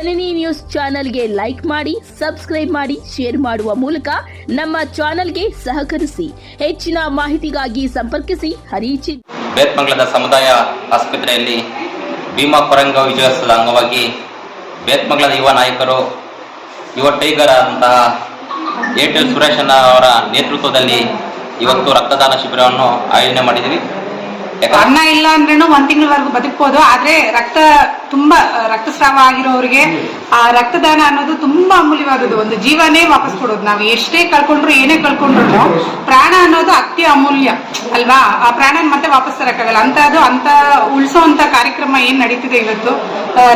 ಜನನಿ news ಚಾನೆಲ್ಗೆ like ಮಾಡಿ, subscribe ಮಾಡಿ, ಶೇರ್ ಮಾಡುವ ಮೂಲಕ ನಮ್ಮ ಚಾನೆಲ್ಗೆ ಸಹಕರಿಸಿ. ಹೆಚ್ಚಿನ ಮಾಹಿತಿಗಾಗಿ ಸಂಪರ್ಕಿಸಿ ಹರಿಚಿ. ಬೇತ್ಮಂಗಲದ ಸಮುದಾಯ ಆಸ್ಪತ್ರೆಯಲ್ಲಿ ಭೀಮಾ ಕೊರಂಗ ವಿಜಯೋತ್ಸವದ ಅಂಗವಾಗಿ ಬೇತ್ಮಂಗಲದ ಯುವ ನಾಯಕರು, ಯುವ ಟೈಗರ್ ಆದಂತಹ ಏರ್ಟೆಲ್ ಸುರೇಶಣ್ಣ ಅವರ ನೇತೃತ್ವದಲ್ಲಿ ಇವತ್ತು ರಕ್ತದಾನ ಶಿಬಿರವನ್ನು ಆಯೋಜನೆ ಮಾಡಿದ್ದೀವಿ. ಅನ್ನ ಇಲ್ಲ ಅಂದ್ರೇನು ಒಂದ್ ತಿಂಗಳವರೆಗೂ ಬದುಕಬಹುದು. ಆದ್ರೆ ತುಂಬಾ ರಕ್ತಸ್ರಾವ ಆಗಿರೋರಿಗೆ ಆ ರಕ್ತದಾನ ಅನ್ನೋದು ತುಂಬಾ ಅಮೂಲ್ಯವಾದದ್ದು. ಒಂದು ಜೀವನೇ ವಾಪಸ್ ಕೊಡೋದು. ನಾವು ಎಷ್ಟೇ ಕಳ್ಕೊಂಡ್ರು, ಏನೇ ಕಳ್ಕೊಂಡ್ರು ಪ್ರಾಣ ಅನ್ನೋದು ಅತಿ ಅಮೂಲ್ಯ ಅಲ್ವಾ? ಆ ಪ್ರಾಣ ಮತ್ತೆ ವಾಪಸ್ ತರಕ್ಕಾಗಲ್ಲ. ಅಂತ ಉಳಿಸೋಂತ ಕಾರ್ಯಕ್ರಮ ಏನ್ ನಡೀತಿದೆ ಇವತ್ತು,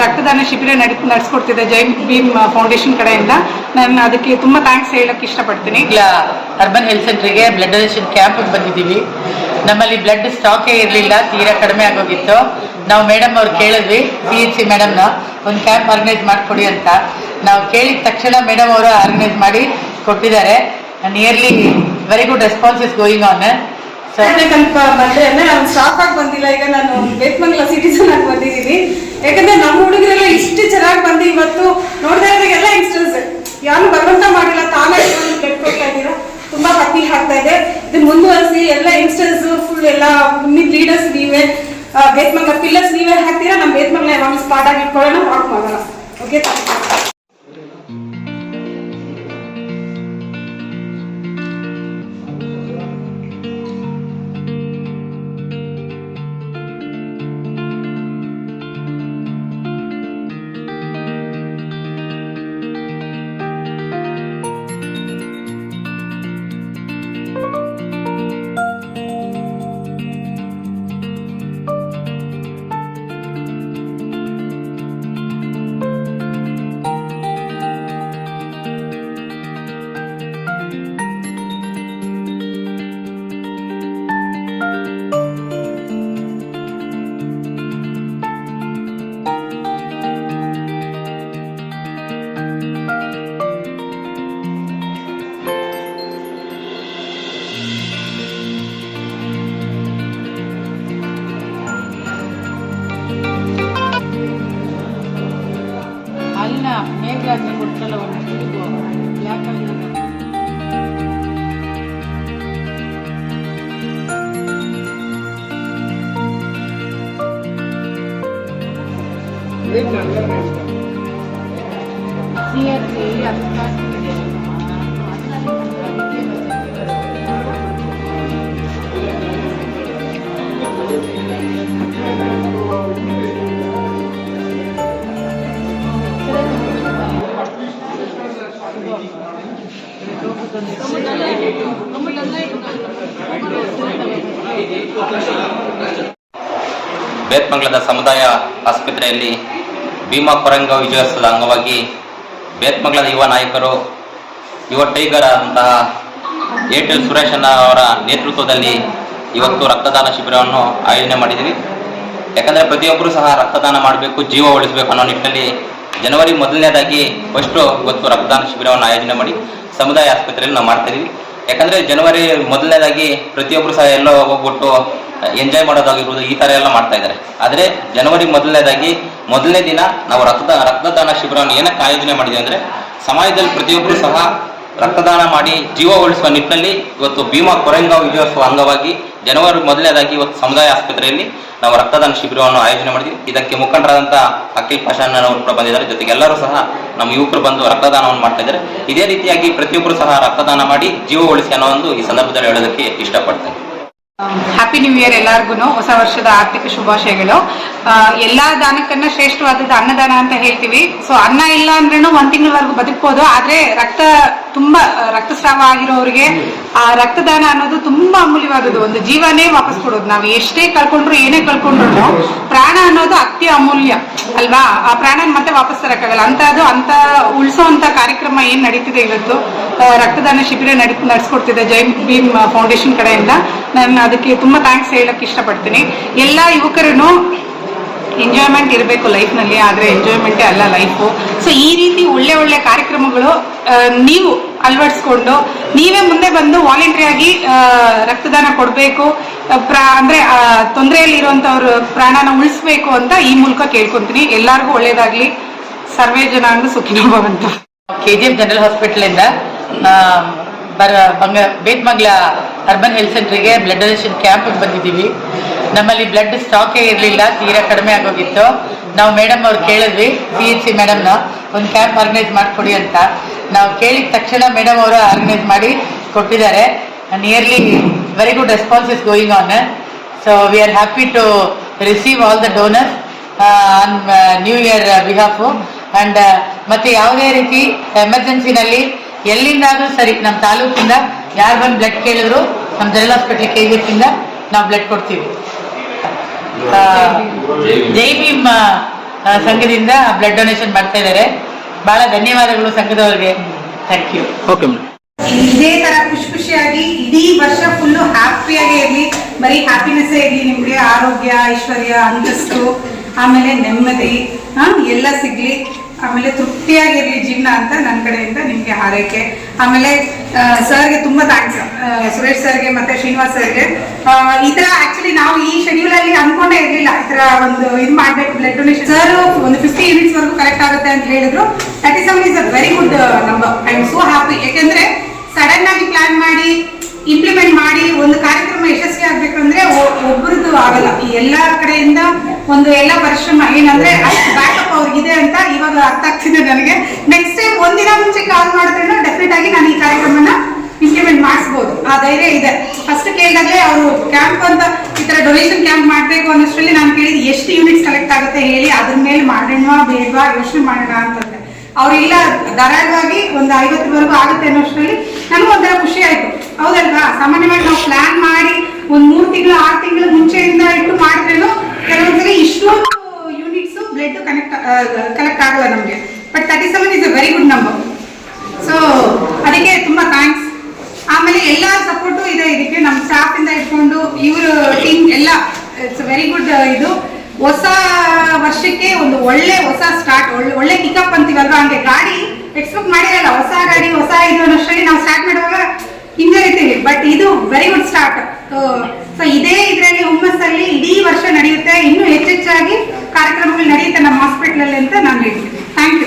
ರಕ್ತದಾನ ಶಿಬಿರ ನಡೆಸ್ಕೊಡ್ತಿದೆ ಜೈ ಭೀಮ್ ಫೌಂಡೇಶನ್ ಕಡೆಯಿಂದ. ನಾನು ಅದಕ್ಕೆ ತುಂಬಾ ಥ್ಯಾಂಕ್ಸ್ ಹೇಳಕ್ ಇಷ್ಟಪಡ್ತೀನಿ. ಅರ್ಬನ್ ಹೆಲ್ತ್ ಸೆಂಟರ್ಗೆ ಬ್ಲಡ್ ಡೊನೇಷನ್ ಕ್ಯಾಂಪ್ ಬಂದಿದ್ದೀವಿ. ನಮ್ಮಲ್ಲಿ ಬ್ಲಡ್ ಸ್ಟಾಕೇ ಇರಲಿಲ್ಲ, ತೀರಾ ಕಡಿಮೆ ಆಗೋಗಿತ್ತು. ನಾವು ಮೇಡಮ್ ಅವ್ರು ಕೇಳಿದ್ವಿ, CHC ಮೇಡಮ್ನ ಒಂದು ಕ್ಯಾಂಪ್ ಆರ್ಗನೈಸ್ ಮಾಡಿಕೊಡಿ ಅಂತ. ನಾವು ಕೇಳಿದ ತಕ್ಷಣ ಮೇಡಮ್ ಅವರು ಆರ್ಗನೈಸ್ ಮಾಡಿ ಕೊಟ್ಟಿದ್ದಾರೆ. Nearly very good response is going on. ಬಂದ್ರೆ ನಾನು ಸ್ಟಾಕ್ ಆಗಿ ಬಂದಿಲ್ಲ. ಈಗ ನಾನು ಬೇತ್ಮಂಗಲ ಸಿಟಿಸನ್ ಆಗಿ ಬಂದಿದ್ದೀನಿ. ಯಾಕಂದ್ರೆ ನಮ್ಮ ಹುಡುಗರೆಲ್ಲ ಇಷ್ಟು ಚೆನ್ನಾಗಿ ಬಂದು ಇವತ್ತು ನೋಡ್ತಾ ಇದ್ದಾಗೆಲ್ಲ ಯಂಗ್ಸ್ಟರ್ಸ್ ಯಾರು ಬಲವಂತ ಮಾಡಿಲ್ಲ, ತಾನೇ ಬ್ಲಡ್ ಕೊಡ್ತಾ ಇದ್ದೀರಾ. ತುಂಬಾ ಹ್ಯಾಪಿ ಆಗ್ತಾ ಇದೆ. ಇದು ಮುಂದುವರಿಸಿ ಎಲ್ಲ ಯಂಗ್ಸ್ಟರ್ಸ್ ಫುಲ್ ಎಲ್ಲ ಲೀಡರ್ಸ್ ನೀವೇ, ಬೇತ್ಮಂಗಲ ಪಿಲ್ಲರ್ಸ್ ನೀವೇ ಹಾಕ್ತೀರಾ. ನಮ್ಮ ಬೇತ್ಮಂಗಲ ಯಾವಾಗ ಸ್ಪಾಟ್ ಆಗಿ ಇಟ್ಕೊಳ್ಳೋಣ, ವಾಕ್ ಮಾಡೋಣ. ಓಕೆ, ಮೇಘರಾಜ್ ಕೊಟ್ಟಲ್ಲ ಯಾಕಂದ್ರೆ ಬೇತ್ಮಂಗಲದ ಸಮುದಾಯ ಆಸ್ಪತ್ರೆಯಲ್ಲಿ ಭೀಮಾ ಕೊರಂಗ ವಿಜಯೋತ್ಸವದ ಅಂಗವಾಗಿ ಬೇತ್ಮಂಗಲದ ಯುವ ನಾಯಕರು, ಯುವ ಟೈಗರ್ ಆದಂತಹ ಏರ್ಟೆಲ್ ಸುರೇಶಣ್ಣ ಅವರ ನೇತೃತ್ವದಲ್ಲಿ ಇವತ್ತು ರಕ್ತದಾನ ಶಿಬಿರವನ್ನು ಆಯೋಜನೆ ಮಾಡಿದ್ದೀವಿ. ಯಾಕಂದರೆ ಪ್ರತಿಯೊಬ್ಬರು ಸಹ ರಕ್ತದಾನ ಮಾಡಬೇಕು, ಜೀವ ಉಳಿಸಬೇಕು ಅನ್ನೋ ನಿಟ್ಟಿನಲ್ಲಿ ಜನವರಿ ಮೊದಲನೇದಾಗಿ ಫಸ್ಟು ಇವತ್ತು ರಕ್ತದಾನ ಶಿಬಿರವನ್ನು ಆಯೋಜನೆ ಮಾಡಿ ಸಮುದಾಯ ಆಸ್ಪತ್ರೆಯಲ್ಲಿ ನಾವು ಮಾಡ್ತಾಯಿದ್ದೀವಿ. ಯಾಕಂದರೆ ಜನವರಿ ಮೊದಲನೇದಾಗಿ ಪ್ರತಿಯೊಬ್ಬರು ಸಹ ಎಲ್ಲೋ ಹೋಗ್ಬಿಟ್ಟು ಎಂಜಾಯ್ ಮಾಡೋದಾಗಿರ್ಬೋದು, ಈ ಥರ ಎಲ್ಲ ಮಾಡ್ತಾ ಇದ್ದಾರೆ. ಆದರೆ ಜನವರಿ ಮೊದಲನೇ ದಿನ ನಾವು ರಕ್ತದಾನ ಶಿಬಿರವನ್ನು ಏನಕ್ಕೆ ಆಯೋಜನೆ ಮಾಡಿದ್ದೀವಿ ಅಂದರೆ, ಸಮಾಜದಲ್ಲಿ ಪ್ರತಿಯೊಬ್ಬರು ಸಹ ರಕ್ತದಾನ ಮಾಡಿ ಜೀವ ಉಳಿಸುವ ನಿಟ್ಟಿನಲ್ಲಿ ಇವತ್ತು ಭೀಮಾ ಕೊರಂಗ ವಿಜಯೋತ್ಸವ ಅಂಗವಾಗಿ ಜನವರಿ ಮೊದಲನೇದಾಗಿ ಇವತ್ತು ಸಮುದಾಯ ಆಸ್ಪತ್ರೆಯಲ್ಲಿ ನಾವು ರಕ್ತದಾನ ಶಿಬಿರವನ್ನು ಆಯೋಜನೆ ಮಾಡಿದ್ವಿ. ಇದಕ್ಕೆ ಮುಖಂಡರಾದಂಥ ಅಖಿಲ್ ಪಾಷಾನ್ ಅವರು ಕೂಡ ಬಂದಿದ್ದಾರೆ. ಜೊತೆಗೆ ಎಲ್ಲರೂ ಸಹ ನಮ್ಮ ಯುವಕರು ಬಂದು ರಕ್ತದಾನವನ್ನು ಮಾಡ್ತಾ ಇದ್ದಾರೆ. ಇದೇ ರೀತಿಯಾಗಿ ಪ್ರತಿಯೊಬ್ಬರು ಸಹ ರಕ್ತದಾನ ಮಾಡಿ ಜೀವ ಉಳಿಸಿ ಅನ್ನೋ ಒಂದು ಈ ಸಂದರ್ಭದಲ್ಲಿ ಹೇಳೋದಕ್ಕೆ ಇಷ್ಟಪಡ್ತೇನೆ. ಹ್ಯಾಪಿ ನ್ಯೂ ಇಯರ್ ಎಲ್ಲರಿಗೂ. ಹೊಸ ವರ್ಷದ ಆರ್ಥಿಕ ಶುಭಾಶಯಗಳು. ಎಲ್ಲಾ ದಾನಕ್ಕನ್ನ ಶ್ರೇಷ್ಠವಾದದ್ದು ಅನ್ನದಾನ ಅಂತ ಹೇಳ್ತೀವಿ. ಸೊ ಅನ್ನ ಇಲ್ಲ ಅಂದ್ರೇನು ಒಂದ್ ತಿಂಗಳವರೆಗೂ ಬದುಕಬಹುದು. ಆದ್ರೆ ತುಂಬಾ ರಕ್ತಸ್ರಾವ ಆಗಿರೋರಿಗೆ ಆ ರಕ್ತದಾನ ಅನ್ನೋದು ತುಂಬಾ ಅಮೂಲ್ಯವಾದದ್ದು. ಒಂದು ಜೀವನೇ ವಾಪಸ್ ಕೊಡೋದು. ನಾವು ಎಷ್ಟೇ ಕಳ್ಕೊಂಡ್ರು, ಏನೇ ಕಳ್ಕೊಂಡ್ರು ಪ್ರಾಣ ಅನ್ನೋದು ಅತಿ ಅಮೂಲ್ಯ ಅಲ್ವಾ? ಆ ಪ್ರಾಣ ಮತ್ತೆ ವಾಪಸ್ ತರಕ್ಕಾಗಲ್ಲ. ಅಂತ ಉಳಿಸೋಂತ ಕಾರ್ಯಕ್ರಮ ಏನ್ ನಡೀತಿದೆ ಇವತ್ತು, ರಕ್ತದಾನ ಶಿಬಿರ ನಡೆಸ್ಕೊಡ್ತಿದೆ ಜೈ ಭೀಮ್ ಫೌಂಡೇಶನ್ ಕಡೆಯಿಂದ. ನಾನು ಅದಕ್ಕೆ ತುಂಬಾ ಥ್ಯಾಂಕ್ಸ್ ಹೇಳಕ್ ಇಷ್ಟಪಡ್ತೀನಿ. ಎಲ್ಲ ಯುವಕರನ್ನು ಎಂಜಾಯ್ಮೆಂಟ್ ಇರಬೇಕು ಲೈಫ್ನಲ್ಲಿ, ಆದರೆ ಎಂಜಾಯ್ಮೆಂಟೇ ಅಲ್ಲ ಲೈಫು. ಸೊ ಈ ರೀತಿ ಒಳ್ಳೆ ಒಳ್ಳೆ ಕಾರ್ಯಕ್ರಮಗಳು ನೀವು ಅಳವಡಿಸ್ಕೊಂಡು ನೀವೇ ಮುಂದೆ ಬಂದು ವಾಲಂಟ್ರಿಯಾಗಿ ರಕ್ತದಾನ ಕೊಡಬೇಕು, ಅಂದರೆ ತೊಂದರೆಯಲ್ಲಿರುವಂಥವ್ರ ಪ್ರಾಣನ ಉಳಿಸ್ಬೇಕು ಅಂತ ಈ ಮೂಲಕ ಕೇಳ್ಕೊತೀನಿ. ಎಲ್ಲರಿಗೂ ಒಳ್ಳೇದಾಗಲಿ. ಸರ್ವೇ ಜನ ಅಂದು ಸುಖಿನೋ ಭವಂತು. KGF ಜನರಲ್ ಹಾಸ್ಪಿಟಲ್ ಇಂದ ಬೇತ್ಮಂಗ್ಲ ಅರ್ಬನ್ ಹೆಲ್ತ್ ಸೆಂಟರ್ಗೆ ಬ್ಲಡ್ ಡೊನೇಷನ್ ಕ್ಯಾಂಪ್ ಬಂದಿದ್ದೀವಿ. ನಮ್ಮಲ್ಲಿ ಬ್ಲಡ್ ಸ್ಟಾಕೇ ಇರಲಿಲ್ಲ, ತೀರಾ ಕಡಿಮೆ ಆಗೋಗಿತ್ತು. ನಾವು ಮೇಡಮ್ ಅವ್ರು ಕೇಳಿದ್ವಿ, CHC ಮೇಡಮ್ನ ಒಂದು ಕ್ಯಾಂಪ್ ಆರ್ಗನೈಸ್ ಮಾಡಿಕೊಡಿ ಅಂತ. ನಾವು ಕೇಳಿದ ತಕ್ಷಣ ಮೇಡಮ್ ಅವರು ಆರ್ಗನೈಸ್ ಮಾಡಿ ಕೊಟ್ಟಿದ್ದಾರೆ. Nearly very good response is going on. So we are happy to receive all the donors on new year behalf. And ಮತ್ತೆ ಯಾವುದೇ ರೀತಿ ಎಮರ್ಜೆನ್ಸಿನಲ್ಲಿ ಎಲ್ಲಿಂದಾದ್ರೂ ಸರಿ ನಮ್ಮ ತಾಲೂಕಿಂದ ಯಾರು ಬಂದು ಬ್ಲಡ್ ಕೇಳಿದ್ರು ನಮ್ಮ ಜನರಲ್ ಹಾಸ್ಪಿಟಲ್ KGF ಇಂದ ನಾವು ಬ್ಲಡ್ ಕೊಡ್ತೀವಿ. ಜೈ ಭೀಮ್ ಸಂಘದಿಂದ ಬ್ಲಡ್ ಡೊನೇಷನ್ ಮಾಡ್ತಾ ಇದ್ದಾರೆ. ಬಹಳ ಧನ್ಯವಾದಗಳು ಸಂಘದವರಿಗೆ. Thank you. ಇದೇ ತರ ಖುಷಿಯಾಗಿ ಇಡೀ ವರ್ಷ ಫುಲ್ಲು ಹ್ಯಾಪಿಯಾಗಿ ಇರಲಿ. ಬರೀ ಹ್ಯಾಪಿನೆಸ್ ಇರಲಿ. ನಿಮ್ಗೆ ಆರೋಗ್ಯ, ಐಶ್ವರ್ಯ, ಅಂತಸ್ತು, ಆಮೇಲೆ ನೆಮ್ಮದಿ ಎಲ್ಲ ಸಿಗ್ಲಿ. ಆಮೇಲೆ ತೃಪ್ತಿಯಾಗಿರ್ಲಿ ಜೀವನ ಅಂತ ನನ್ನ ಕಡೆಯಿಂದ ನಿಮ್ಗೆ ಹಾರೈಕೆ. ಆಮೇಲೆ ಸರ್ಗೆ ತುಂಬಾ ಥ್ಯಾಂಕ್ಸ್, ಸುರೇಶ್ ಸರ್ಗೆ ಮತ್ತೆ ಶ್ರೀನಿವಾಸ್ ಸರ್ಗೆ. ಈ ತರ ಆಕ್ಚುಲಿ ನಾವು ಈ ಶೆಡ್ಯೂಲ್ ಅಲ್ಲಿ ಅನ್ಕೊಂಡೇ ಇರ್ಲಿಲ್ಲ ಈ ತರ ಒಂದು ಇದು ಮಾಡ್ಬೇಕು ಬ್ಲಡ್ ಡೊನೇಷನ್. ಸರ್ ಒಂದು 50 ಯೂನಿಟ್ಸ್ ವರೆಗೂ ಕಲೆಕ್ಟ್ ಆಗುತ್ತೆ ಅಂತ ಹೇಳಿದ್ರು. 37 is a very good number. I am so happy. ಯಾಕೆಂದ್ರೆ ಸಡನ್ ಆಗಿ ಪ್ಲಾನ್ ಮಾಡಿ ಇಂಪ್ಲಿಮೆಂಟ್ ಮಾಡಿ ಒಂದು ಕಾರ್ಯಕ್ರಮ ಯಶಸ್ವಿ ಆಗ್ಬೇಕಂದ್ರೆ ಒಬ್ಬರದ್ದು ಆಗಲ್ಲ. ಈ ಎಲ್ಲಾ ಕಡೆಯಿಂದ ಎಲ್ಲ ಪರಿಶ್ರಮ ಏನಂದ್ರೆ ಅಷ್ಟು ಬ್ಯಾಕಪ್ ಅವ್ರಿಗಿದೆ ಅಂತ ಇವಾಗ ಅರ್ಥ ಆಗ್ತಿದೆ ನನಗೆ. ನೆಕ್ಸ್ಟ್ ಟೈಮ್ ಒಂದಿನ ಮುಂಚೆ ಕಾಲ್ ಮಾಡಿದ್ರೆ ಡೆಫಿನೆಟ್ ಆಗಿ ನಾನು ಈ ಕಾರ್ಯಕ್ರಮನ ಇಂಪ್ಲಿಮೆಂಟ್ ಮಾಡಿಸ್ಬೋದು. ಆ ಧೈರ್ಯ ಇದೆ. ಫಸ್ಟ್ ಕೇಳಿದಾಗಲೇ ಅವರು ಕ್ಯಾಂಪ್ ಅಂತ ಈ ತರ ಡೊನೇಷನ್ ಕ್ಯಾಂಪ್ ಮಾಡಬೇಕು ಅನ್ನೋಷ್ಟರಲ್ಲಿ ನಾನು ಕೇಳಿದ್ ಎಷ್ಟು ಯೂನಿಟ್ಸ್ ಕಲೆಕ್ಟ್ ಆಗುತ್ತೆ ಹೇಳಿ, ಅದ್ರ ಮೇಲೆ ಮಾಡೋಣ ಬೇಡವಾ ಯೋಚನೆ ಮಾಡೋಣ ಅಂತಂದ್ರೆ ಅವ್ರಿಲ್ಲ ಧಾರಾಳವಾಗಿ ಒಂದು 50ವರೆಗೂ ಆಗುತ್ತೆ ಅನ್ನೋಷ್ಟರಲ್ಲಿ ನನಗೂ ಒಂಥರ ಖುಷಿ ಆಯ್ತು. ಹೌದಲ್ವಾ? ಸಾಮಾನ್ಯವಾಗಿ ನಾವು ಪ್ಲಾನ್ ಮಾಡಿ ಒಂದು 3 ತಿಂಗಳು 6 ತಿಂಗಳ ಮುಂಚೆಯಿಂದ ಇಟ್ಟು ಮಾಡಿದ್ರೇನು ಕೆಲವೊಂದ್ಸರಿ ಇಷ್ಟೊಂದು ಯೂನಿಟ್ಸ್ ಬ್ಲಡ್ ಕಲೆಕ್ಟ್ ಆಗಲ್ಲ ನಮಗೆ. But 37 is a very good number. So ಅದಕ್ಕೆ ತುಂಬಾ ಥ್ಯಾಂಕ್ಸ್. ಆಮೇಲೆ ಎಲ್ಲ ಸಪೋರ್ಟು ಇದೆ ಇದಕ್ಕೆ, ನಮ್ಮ ಸ್ಟಾಫ್ ಇಂದ ಇಟ್ಕೊಂಡು ಇವರು ಟೀಮ್ ಎಲ್ಲ ಇಟ್ಸ್ ವೆರಿ ಗುಡ್. ಇದು ಹೊಸ ವರ್ಷಕ್ಕೆ ಒಂದು ಹೊಸ ಸ್ಟಾರ್ಟ್, ಒಳ್ಳೆ ಪಿಕಪ್ ಅಂತೀವಲ್ವಾ, ಹಂಗೆ ಗಾಡಿ ಎಕ್ಸ್ಪೆಕ್ಟ್ ಮಾಡಿರಲ್ಲ. ಹೊಸ ಗಾಡಿ ಹೊಸ ಇದು ಅನ್ನೋಷ್ಟರಲ್ಲಿ ನಾವು ಸ್ಟಾರ್ಟ್ ಮಾಡುವಾಗ ಹಿಂಜರಿತೀವಿ. ಬಟ್ ಇದು ವೆರಿ ಗುಡ್ ಸ್ಟಾರ್ಟ್. ಸೊ ಇದೇ ಇದರಲ್ಲಿ ಹುಮ್ಮಸ್ಸಲ್ಲಿ ಇಡೀ ವರ್ಷ ನಡೆಯುತ್ತೆ. ಇನ್ನೂ ಹೆಚ್ಚೆಚ್ಚಾಗಿ ಕಾರ್ಯಕ್ರಮಗಳು ನಡೆಯುತ್ತೆ ನಮ್ಮ ಹಾಸ್ಪಿಟಲ್ ಅಲ್ಲಿ ಅಂತ ನಾನು ಹೇಳ್ತೀನಿ. Thank you.